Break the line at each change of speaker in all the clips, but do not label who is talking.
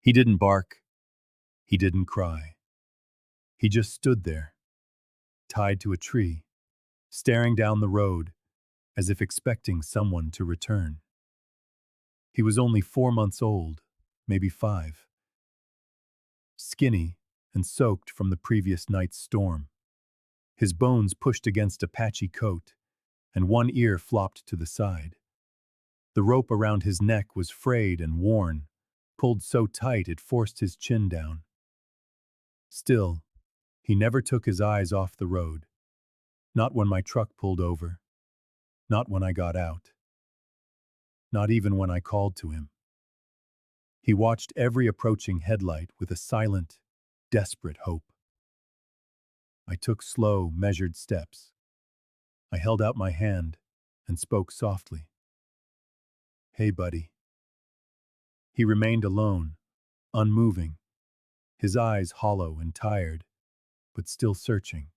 He didn't bark. He didn't cry. He just stood there, tied to a tree, staring down the road as if expecting someone to return. He was only 4 months old, maybe 5, skinny and soaked from the previous night's storm. His bones pushed against a patchy coat, and one ear flopped to the side. The rope around his neck was frayed and worn, pulled so tight it forced his chin down. Still, he never took his eyes off the road. Not when my truck pulled over. Not when I got out. Not even when I called to him. He watched every approaching headlight with a silent, desperate hope. I took slow, measured steps. I held out my hand and spoke softly. "Hey, buddy." He remained alone, unmoving, his eyes hollow and tired, but still searching.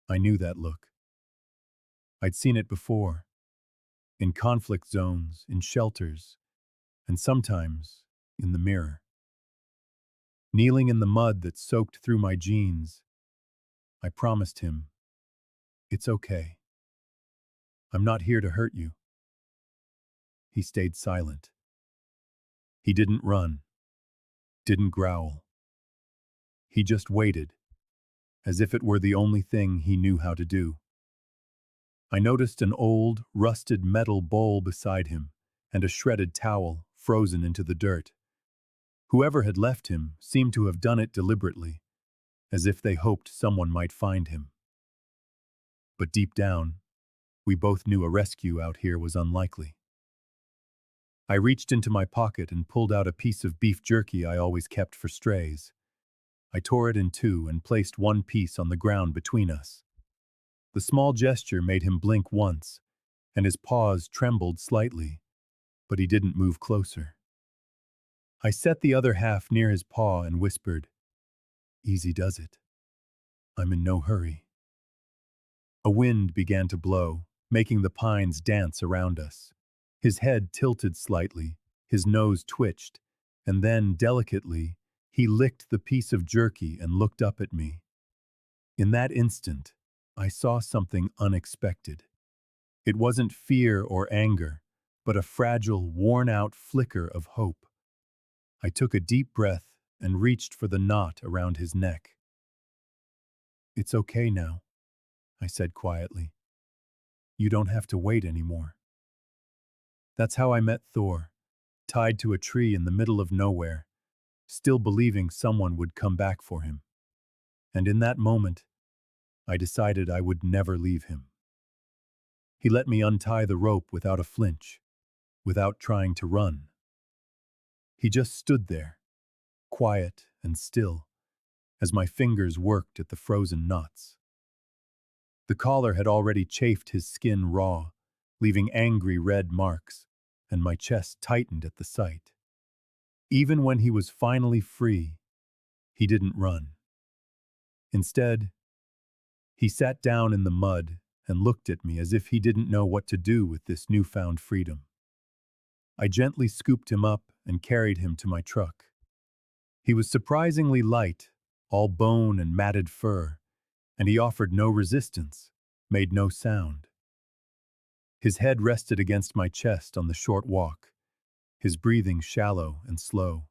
I knew that look. I'd seen it before, in conflict zones, in shelters, and sometimes in the mirror. Kneeling in the mud that soaked through my jeans, I promised him, "It's okay. I'm not here to hurt you." He stayed silent. He didn't run, didn't growl. He just waited, as if it were the only thing he knew how to do. I noticed an old, rusted metal bowl beside him and a shredded towel frozen into the dirt. Whoever had left him seemed to have done it deliberately, as if they hoped someone might find him. But deep down, we both knew a rescue out here was unlikely. I reached into my pocket and pulled out a piece of beef jerky I always kept for strays. I tore it in two and placed one piece on the ground between us. The small gesture made him blink once, and his paws trembled slightly, but he didn't move closer. I set the other half near his paw and whispered, "Easy does it. I'm in no hurry." A wind began to blow, making the pines dance around us. His head tilted slightly, his nose twitched, and then, delicately, he licked the piece of jerky and looked up at me. In that instant, I saw something unexpected. It wasn't fear or anger, but a fragile, worn-out flicker of hope. I took a deep breath and reached for the knot around his neck. "It's okay now," I said quietly. "You don't have to wait anymore." That's how I met Thor, tied to a tree in the middle of nowhere, still believing someone would come back for him. And in that moment, I decided I would never leave him. He let me untie the rope without a flinch, without trying to run. He just stood there, quiet and still, as my fingers worked at the frozen knots. The collar had already chafed his skin raw, leaving angry red marks, and my chest tightened at the sight. Even when he was finally free, he didn't run. Instead, he sat down in the mud and looked at me as if he didn't know what to do with this newfound freedom. I gently scooped him up and carried him to my truck. He was surprisingly light, all bone and matted fur, and he offered no resistance, made no sound. His head rested against my chest on the short walk, his breathing shallow and slow.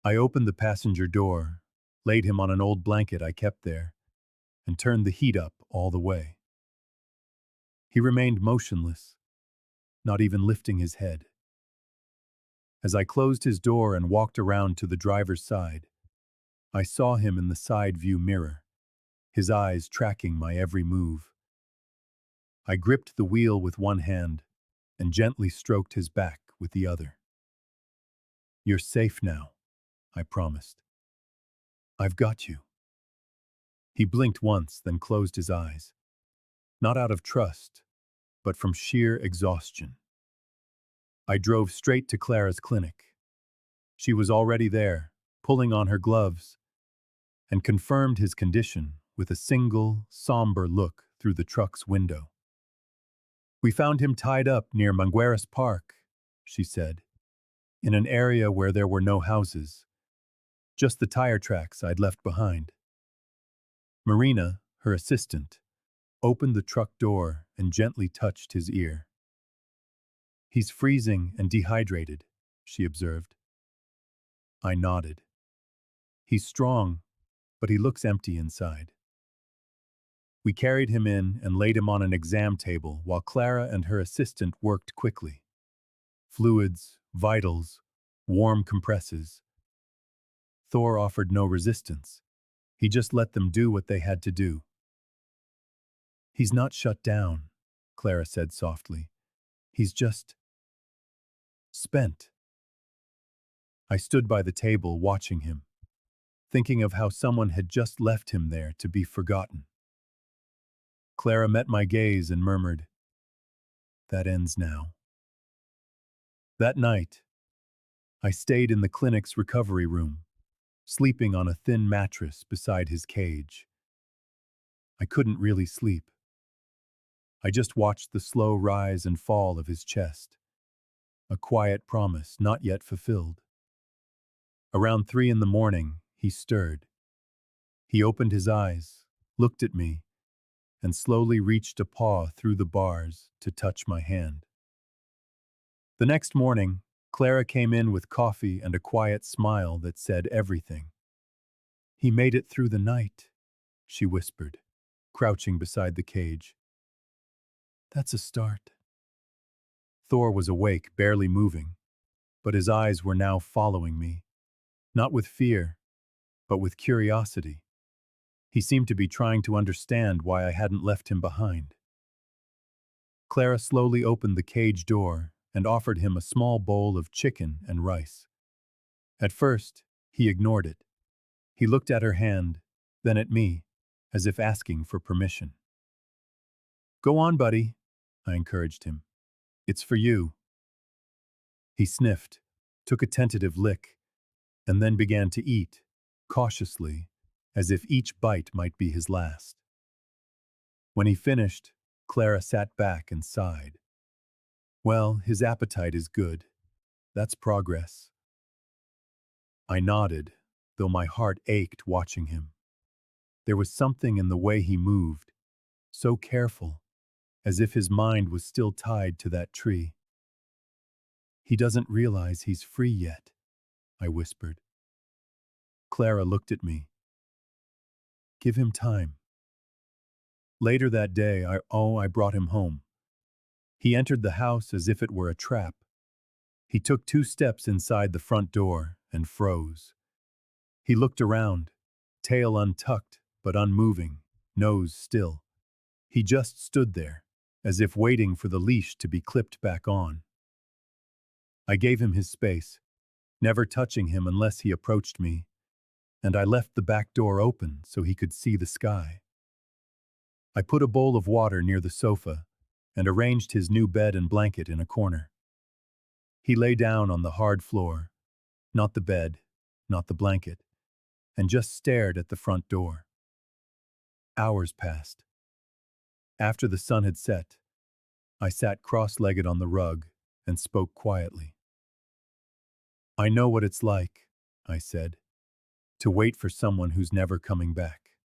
I opened the passenger door, laid him on an old blanket I kept there, and turned the heat up all the way. He remained motionless, not even lifting his head. As I closed his door and walked around to the driver's side, I saw him in the side view mirror, his eyes tracking my every move. I gripped the wheel with one hand and gently stroked his back with the other. "You're safe now," I promised. "I've got you." He blinked once, then closed his eyes. Not out of trust, but from sheer exhaustion. I drove straight to Clara's clinic. She was already there, pulling on her gloves, and confirmed his condition with a single, somber look through the truck's window. "We found him tied up near Mangueras Park," she said. in an area where there were no houses, just the tire tracks I'd left behind. Marina, her assistant, opened the truck door and gently touched his ear. "He's freezing and dehydrated," she observed. I nodded. "He's strong, but he looks empty inside." We carried him in and laid him on an exam table while Clara and her assistant worked quickly. Fluids, vitals, warm compresses. Thor offered no resistance. He just let them do what they had to do. "He's not shut down," Clara said softly. "He's just spent." I stood by the table watching him, thinking of how someone had just left him there to be forgotten. Clara met my gaze and murmured, "That ends now." That night, I stayed in the clinic's recovery room, sleeping on a thin mattress beside his cage. I couldn't really sleep. I just watched the slow rise and fall of his chest, a quiet promise not yet fulfilled. Around 3 in the morning, he stirred. He opened his eyes, looked at me, and slowly reached a paw through the bars to touch my hand. The next morning, Clara came in with coffee and a quiet smile that said everything. "He made it through the night," she whispered, crouching beside the cage. "That's a start." Thor was awake, barely moving, but his eyes were now following me, not with fear, but with curiosity. He seemed to be trying to understand why I hadn't left him behind. Clara slowly opened the cage door and offered him a small bowl of chicken and rice. At first, he ignored it. He looked at her hand, then at me, as if asking for permission. "Go on, buddy," I encouraged him. "It's for you." He sniffed, took a tentative lick, and then began to eat, cautiously, as if each bite might be his last. When he finished, Clara sat back and sighed. "Well, his appetite is good. That's progress." I nodded, though my heart ached watching him. There was something in the way he moved, so careful, as if his mind was still tied to that tree. "He doesn't realize he's free yet," I whispered. Clara looked at me. "Give him time." Later that day, I brought him home. He entered the house as if it were a trap. He took 2 steps inside the front door and froze. He looked around, tail untucked but unmoving, nose still. He just stood there, as if waiting for the leash to be clipped back on. I gave him his space, never touching him unless he approached me, and I left the back door open so he could see the sky. I put a bowl of water near the sofa and arranged his new bed and blanket in a corner. He lay down on the hard floor, not the bed, not the blanket, and just stared at the front door. Hours passed. After the sun had set, I sat cross-legged on the rug and spoke quietly. "I know what it's like," I said, "to wait for someone who's never coming back."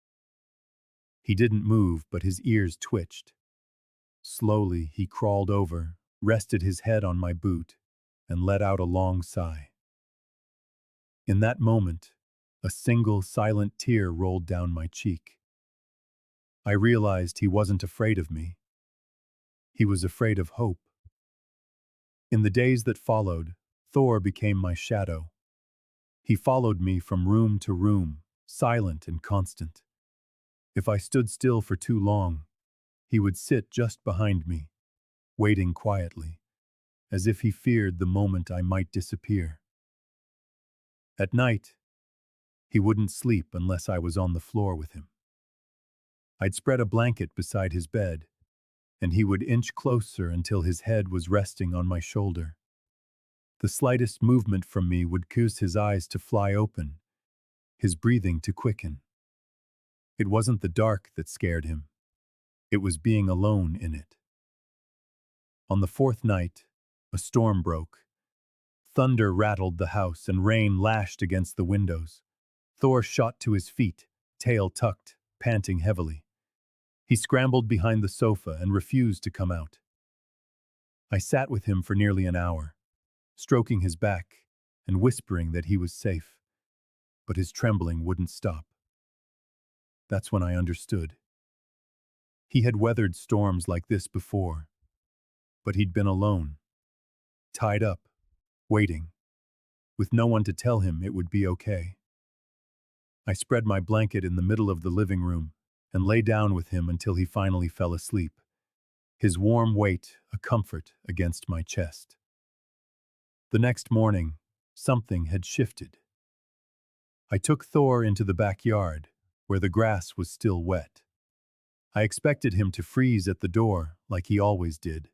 He didn't move, but his ears twitched. Slowly, he crawled over, rested his head on my boot, and let out a long sigh. In that moment, a single silent tear rolled down my cheek. I realized he wasn't afraid of me. He was afraid of hope. In the days that followed, Thor became my shadow. He followed me from room to room, silent and constant. If I stood still for too long, he would sit just behind me, waiting quietly, as if he feared the moment I might disappear. At night, he wouldn't sleep unless I was on the floor with him. I'd spread a blanket beside his bed, and he would inch closer until his head was resting on my shoulder. The slightest movement from me would cause his eyes to fly open, his breathing to quicken. It wasn't the dark that scared him. It was being alone in it. On the 4th night, a storm broke. Thunder rattled the house and rain lashed against the windows. Thor shot to his feet, tail tucked, panting heavily. He scrambled behind the sofa and refused to come out. I sat with him for nearly an hour, stroking his back and whispering that he was safe, but his trembling wouldn't stop. That's when I understood. He had weathered storms like this before, but he'd been alone, tied up, waiting, with no one to tell him it would be okay. I spread my blanket in the middle of the living room and lay down with him until he finally fell asleep, his warm weight a comfort against my chest. The next morning, something had shifted. I took Thor into the backyard, where the grass was still wet. I expected him to freeze at the door like he always did,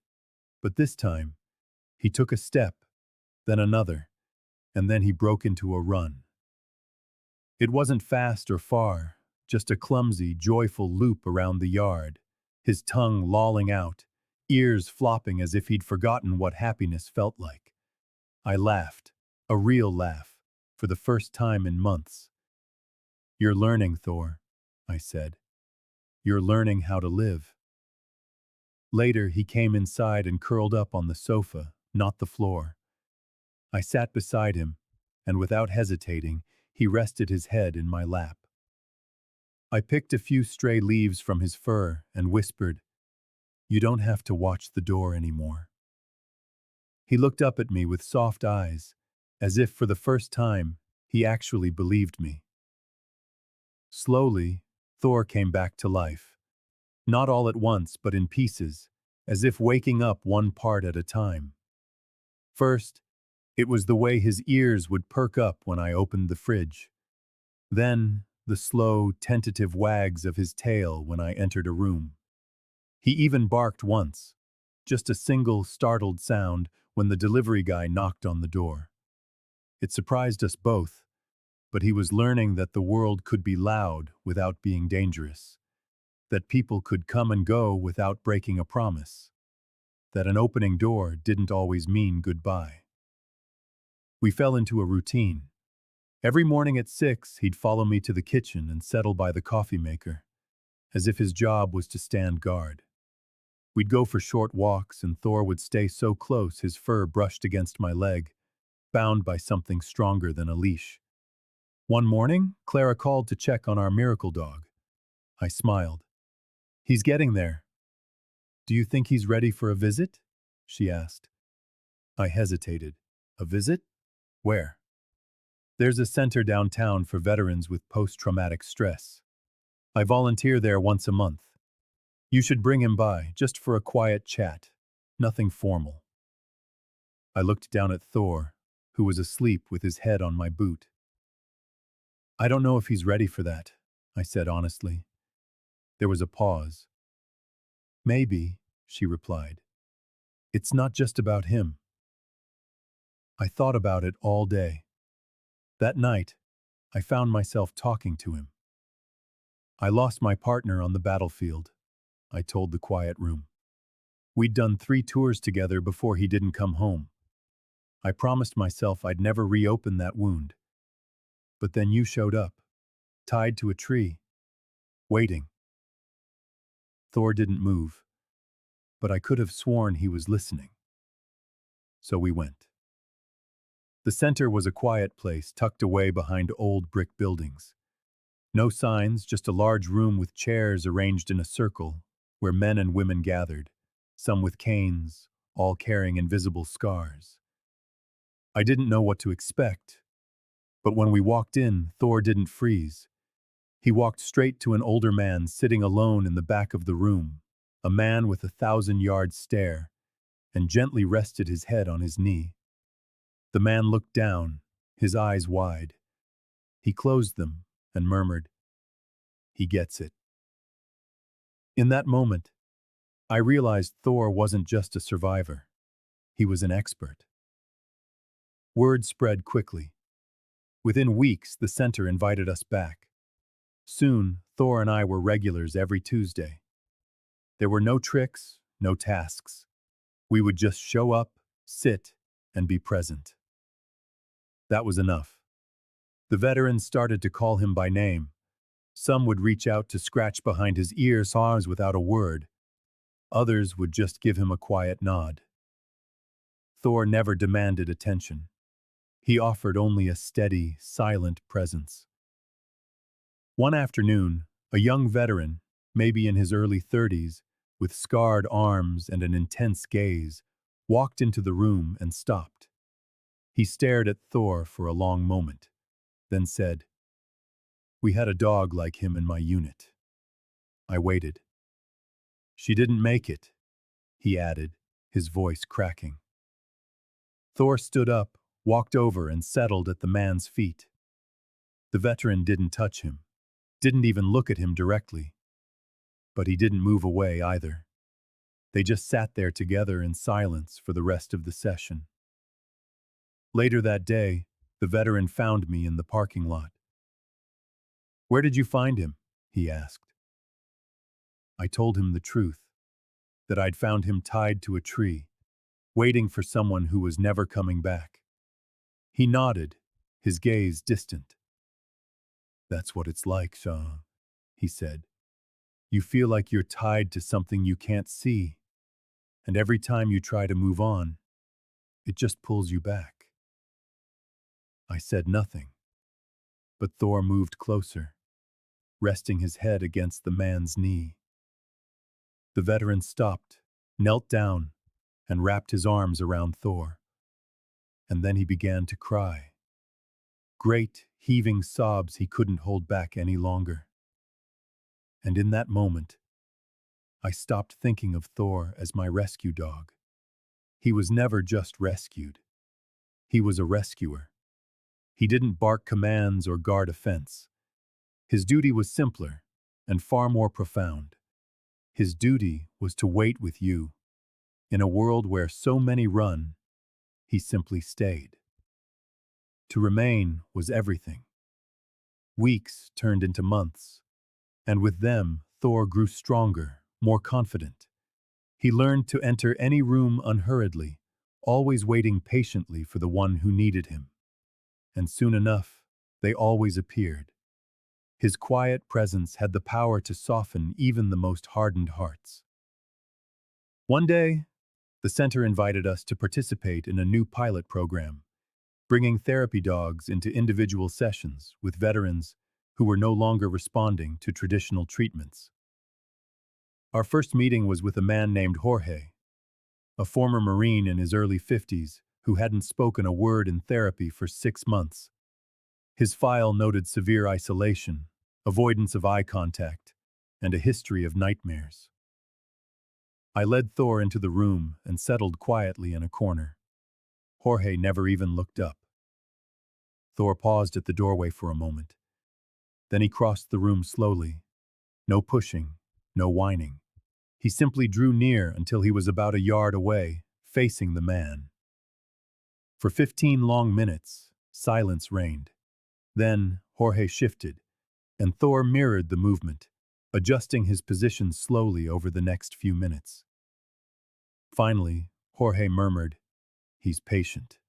but this time, he took a step, then another, and then he broke into a run. It wasn't fast or far, just a clumsy, joyful loop around the yard, his tongue lolling out, ears flopping as if he'd forgotten what happiness felt like. I laughed, a real laugh, for the first time in months. "You're learning, Thor," I said. "You're learning how to live." Later, he came inside and curled up on the sofa, not the floor. I sat beside him, and without hesitating, he rested his head in my lap. I picked a few stray leaves from his fur and whispered, "You don't have to watch the door anymore." He looked up at me with soft eyes, as if for the first time he actually believed me. Slowly, Thor came back to life. Not all at once, but in pieces, as if waking up one part at a time. First, it was the way his ears would perk up when I opened the fridge. Then, the slow, tentative wags of his tail when I entered a room. He even barked once, just a single startled sound when the delivery guy knocked on the door. It surprised us both, but he was learning that the world could be loud without being dangerous, that people could come and go without breaking a promise, that an opening door didn't always mean goodbye. We fell into a routine. Every morning at 6, he'd follow me to the kitchen and settle by the coffee maker, as if his job was to stand guard. We'd go for short walks, and Thor would stay so close his fur brushed against my leg, bound by something stronger than a leash. One morning, Clara called to check on our miracle dog. I smiled. "He's getting there." "Do you think he's ready for a visit?" she asked. I hesitated. "A visit? Where?" "There's a center downtown for veterans with post-traumatic stress. I volunteer there once a month. You should bring him by, just for a quiet chat. Nothing formal." I looked down at Thor, who was asleep with his head on my boot. "I don't know if he's ready for that," I said honestly. There was a pause. "Maybe," she replied. "It's not just about him." I thought about it all day. That night, I found myself talking to him. "I lost my partner on the battlefield," I told the quiet room. "We'd done 3 tours together before he didn't come home. I promised myself I'd never reopen that wound. But then you showed up, tied to a tree, waiting." Thor didn't move, but I could have sworn he was listening. So we went. The center was a quiet place tucked away behind old brick buildings. No signs, just a large room with chairs arranged in a circle where men and women gathered, some with canes, all carrying invisible scars. I didn't know what to expect, but when we walked in, Thor didn't freeze. He walked straight to an older man sitting alone in the back of the room, a man with a 1,000-yard stare, and gently rested his head on his knee. The man looked down, his eyes wide. He closed them and murmured, "He gets it." In that moment, I realized Thor wasn't just a survivor. He was an expert. Word spread quickly. Within weeks, the center invited us back. Soon, Thor and I were regulars every Tuesday. There were no tricks, no tasks. We would just show up, sit, and be present. That was enough. The veterans started to call him by name. Some would reach out to scratch behind his ear saws without a word. Others would just give him a quiet nod. Thor never demanded attention. He offered only a steady, silent presence. One afternoon, a young veteran, maybe in his early 30s, with scarred arms and an intense gaze, walked into the room and stopped. He stared at Thor for a long moment, then said, "We had a dog like him in my unit." I waited. "She didn't make it," he added, his voice cracking. Thor stood up, walked over and settled at the man's feet. The veteran didn't touch him, didn't even look at him directly. But he didn't move away either. They just sat there together in silence for the rest of the session. Later that day, the veteran found me in the parking lot. "Where did you find him?" he asked. I told him the truth, that I'd found him tied to a tree, waiting for someone who was never coming back. He nodded, his gaze distant. "That's what it's like, Shaw," he said. "You feel like you're tied to something you can't see, and every time you try to move on, it just pulls you back." I said nothing, but Thor moved closer, resting his head against the man's knee. The veteran stopped, knelt down, and wrapped his arms around Thor. And then he began to cry. Great, heaving sobs he couldn't hold back any longer. And in that moment, I stopped thinking of Thor as my rescue dog. He was never just rescued. He was a rescuer. He didn't bark commands or guard a fence. His duty was simpler and far more profound. His duty was to wait with you. In a world where so many run, he simply stayed. To remain was everything. Weeks turned into months, and with them, Thor grew stronger, more confident. He learned to enter any room unhurriedly, always waiting patiently for the one who needed him. And soon enough, they always appeared. His quiet presence had the power to soften even the most hardened hearts. One day, the center invited us to participate in a new pilot program, bringing therapy dogs into individual sessions with veterans who were no longer responding to traditional treatments. Our first meeting was with a man named Jorge, a former Marine in his early 50s who hadn't spoken a word in therapy for 6 months. His file noted severe isolation, avoidance of eye contact, and a history of nightmares. I led Thor into the room and settled quietly in a corner. Jorge never even looked up. Thor paused at the doorway for a moment. Then he crossed the room slowly. No pushing, no whining. He simply drew near until he was about a yard away, facing the man. For 15 long minutes, silence reigned. Then Jorge shifted, and Thor mirrored the movement, adjusting his position slowly over the next few minutes. Finally, Jorge murmured, "He's patient."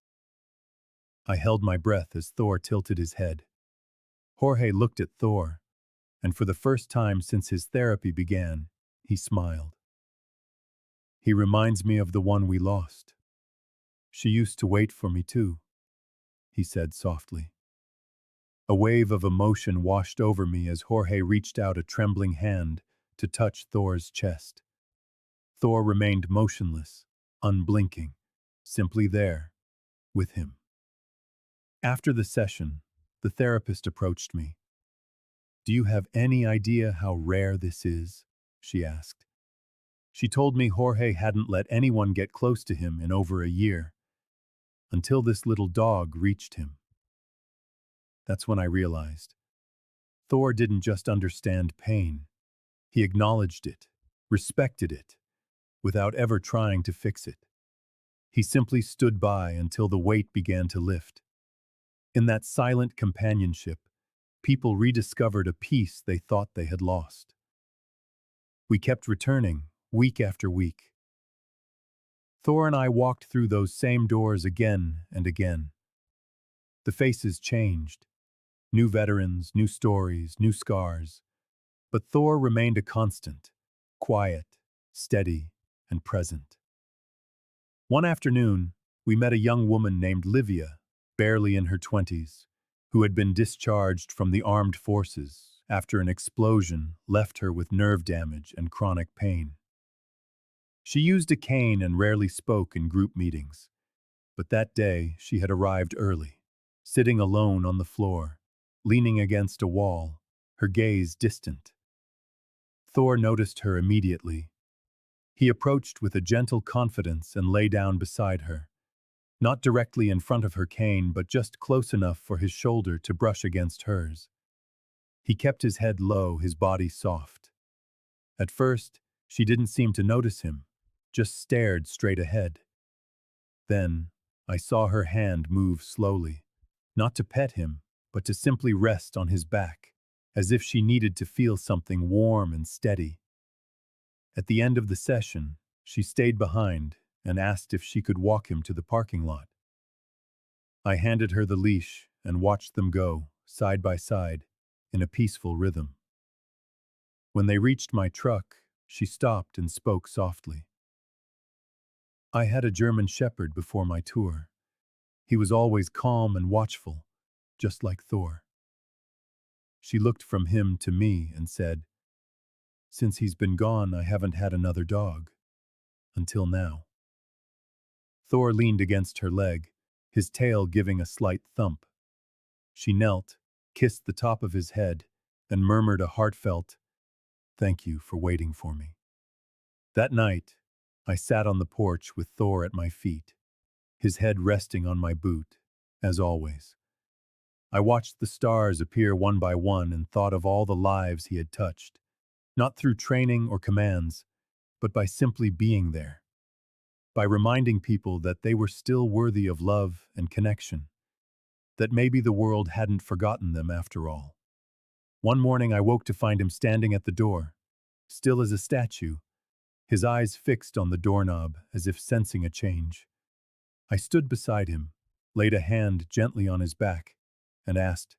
I held my breath as Thor tilted his head. Jorge looked at Thor, and for the first time since his therapy began, he smiled. "He reminds me of the one we lost. She used to wait for me too," he said softly. A wave of emotion washed over me as Jorge reached out a trembling hand to touch Thor's chest. Thor remained motionless, unblinking, simply there, with him. After the session, the therapist approached me. "Do you have any idea how rare this is?" she asked. She told me Jorge hadn't let anyone get close to him in over a year, until this little dog reached him. That's when I realized. Thor didn't just understand pain. He acknowledged it, respected it, without ever trying to fix it. He simply stood by until the weight began to lift. In that silent companionship, people rediscovered a peace they thought they had lost. We kept returning, week after week. Thor and I walked through those same doors again and again. The faces changed. New veterans, new stories, new scars. But Thor remained a constant, quiet, steady, and present. One afternoon, we met a young woman named Livia, barely in her 20s, who had been discharged from the armed forces after an explosion left her with nerve damage and chronic pain. She used a cane and rarely spoke in group meetings, but that day she had arrived early, sitting alone on the floor, leaning against a wall, her gaze distant. Thor noticed her immediately. He approached with a gentle confidence and lay down beside her, not directly in front of her cane but just close enough for his shoulder to brush against hers. He kept his head low, his body soft. At first, she didn't seem to notice him, just stared straight ahead. Then, I saw her hand move slowly, not to pet him, but to simply rest on his back, as if she needed to feel something warm and steady. At the end of the session, she stayed behind and asked if she could walk him to the parking lot. I handed her the leash and watched them go, side by side, in a peaceful rhythm. When they reached my truck, she stopped and spoke softly. I had a German Shepherd before my tour. He was always calm and watchful, just like Thor. She looked from him to me and said, "Since he's been gone, I haven't had another dog. Until now." Thor leaned against her leg, his tail giving a slight thump. She knelt, kissed the top of his head, and murmured a heartfelt, "Thank you for waiting for me." That night, I sat on the porch with Thor at my feet, his head resting on my boot, as always. I watched the stars appear one by one and thought of all the lives he had touched, not through training or commands, but by simply being there, by reminding people that they were still worthy of love and connection, that maybe the world hadn't forgotten them after all. One morning I woke to find him standing at the door, still as a statue, his eyes fixed on the doorknob as if sensing a change. I stood beside him, laid a hand gently on his back, and asked,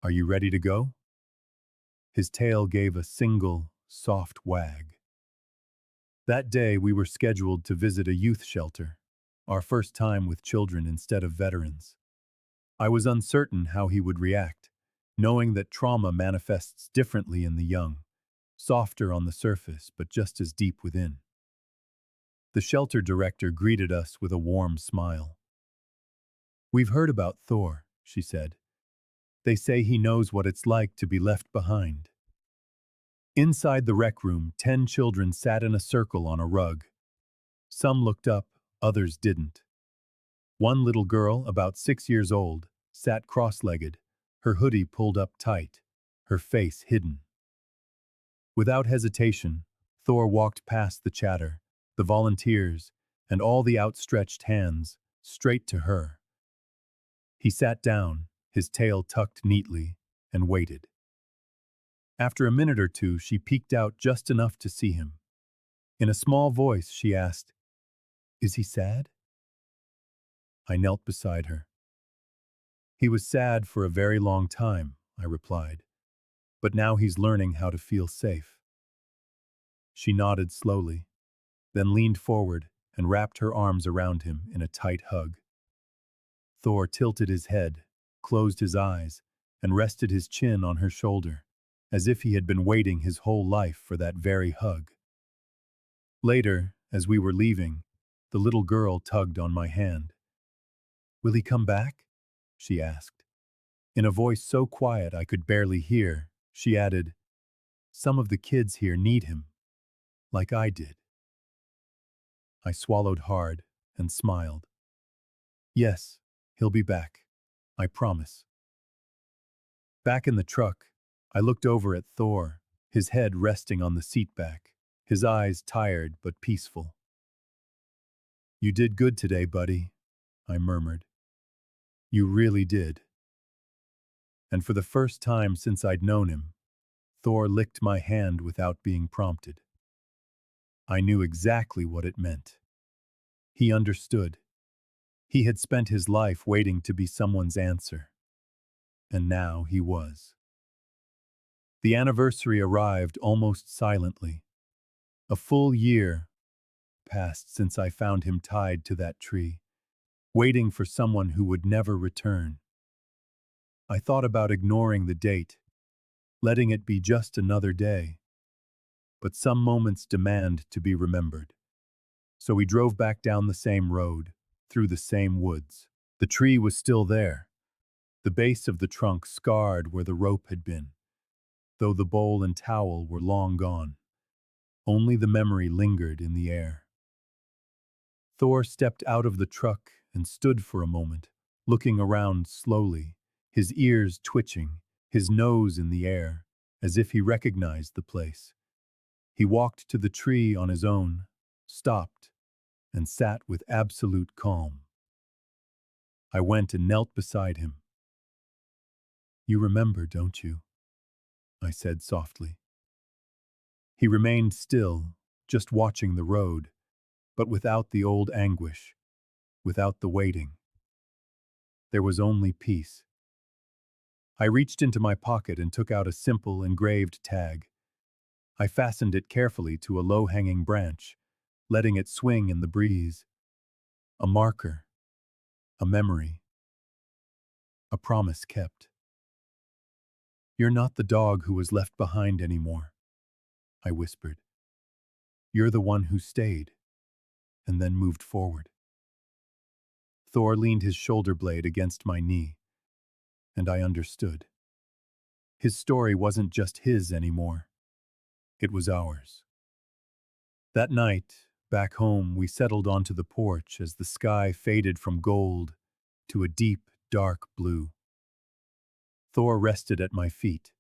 "Are you ready to go?" His tail gave a single, soft wag. That day we were scheduled to visit a youth shelter, our first time with children instead of veterans. I was uncertain how he would react, knowing that trauma manifests differently in the young, softer on the surface but just as deep within. The shelter director greeted us with a warm smile. "We've heard about Thor," she said. "They say he knows what it's like to be left behind." Inside the rec room, 10 children sat in a circle on a rug. Some looked up, others didn't. One little girl, about 6 years old, sat cross-legged, her hoodie pulled up tight, her face hidden. Without hesitation, Thor walked past the chatter, the volunteers, and all the outstretched hands, straight to her. He sat down, his tail tucked neatly, and waited. After a minute or two, she peeked out just enough to see him. In a small voice, she asked, "Is he sad?" I knelt beside her. "He was sad for a very long time," I replied, "but now he's learning how to feel safe." She nodded slowly, then leaned forward and wrapped her arms around him in a tight hug. Thor tilted his head, closed his eyes, and rested his chin on her shoulder, as if he had been waiting his whole life for that very hug. Later, as we were leaving, the little girl tugged on my hand. "Will he come back?" she asked. In a voice so quiet I could barely hear, she added, "Some of the kids here need him, like I did." I swallowed hard and smiled. "Yes, he'll be back. I promise." Back in the truck, I looked over at Thor, his head resting on the seat back, his eyes tired but peaceful. "You did good today, buddy," I murmured. "You really did." And for the first time since I'd known him, Thor licked my hand without being prompted. I knew exactly what it meant. He understood. He had spent his life waiting to be someone's answer, and now he was. The anniversary arrived almost silently. A full year passed since I found him tied to that tree, waiting for someone who would never return. I thought about ignoring the date, letting it be just another day. But some moments demand to be remembered. So we drove back down the same road, through the same woods. The tree was still there, the base of the trunk scarred where the rope had been, though the bowl and towel were long gone. Only the memory lingered in the air. Thor stepped out of the truck and stood for a moment, looking around slowly, his ears twitching, his nose in the air, as if he recognized the place. He walked to the tree on his own, stopped, and sat with absolute calm. I went and knelt beside him. "You remember, don't you?" I said softly. He remained still, just watching the road, but without the old anguish, without the waiting. There was only peace. I reached into my pocket and took out a simple engraved tag. I fastened it carefully to a low-hanging branch, letting it swing in the breeze. A marker, a memory, a promise kept. "You're not the dog who was left behind anymore," I whispered. "You're the one who stayed, and then moved forward." Thor leaned his shoulder blade against my knee, and I understood. His story wasn't just his anymore. It was ours. That night, back home, we settled onto the porch as the sky faded from gold to a deep, dark blue. Thor rested at my feet,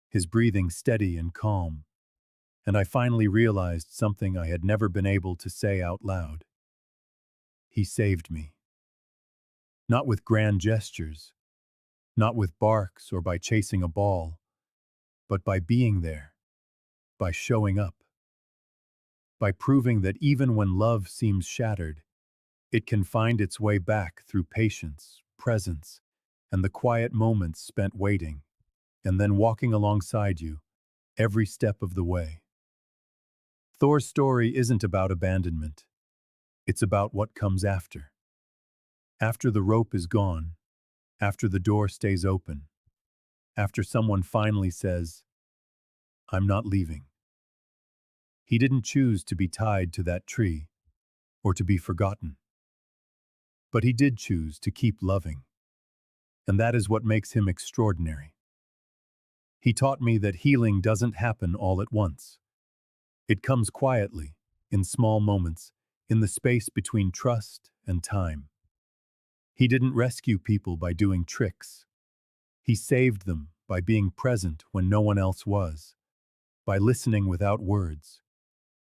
his breathing steady and calm, and I finally realized something I had never been able to say out loud. He saved me. Not with grand gestures, not with barks or by chasing a ball, but by being there, by showing up, by proving that even when love seems shattered, it can find its way back through patience, presence, and the quiet moments spent waiting, and then walking alongside you, every step of the way. Thor's story isn't about abandonment. It's about what comes after. After the rope is gone, after the door stays open, after someone finally says, "I'm not leaving." He didn't choose to be tied to that tree or to be forgotten. But he did choose to keep loving. And that is what makes him extraordinary. He taught me that healing doesn't happen all at once. It comes quietly, in small moments, in the space between trust and time. He didn't rescue people by doing tricks. He saved them by being present when no one else was, by listening without words,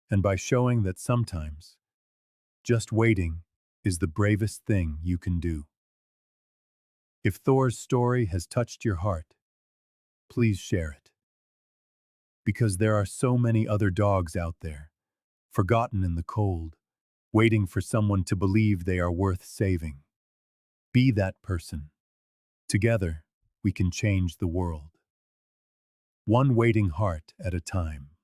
and by showing that sometimes, just waiting is the bravest thing you can do. If Thor's story has touched your heart, please share it. Because there are so many other dogs out there, forgotten in the cold, waiting for someone to believe they are worth saving. Be that person. Together, we can change the world. One waiting heart at a time.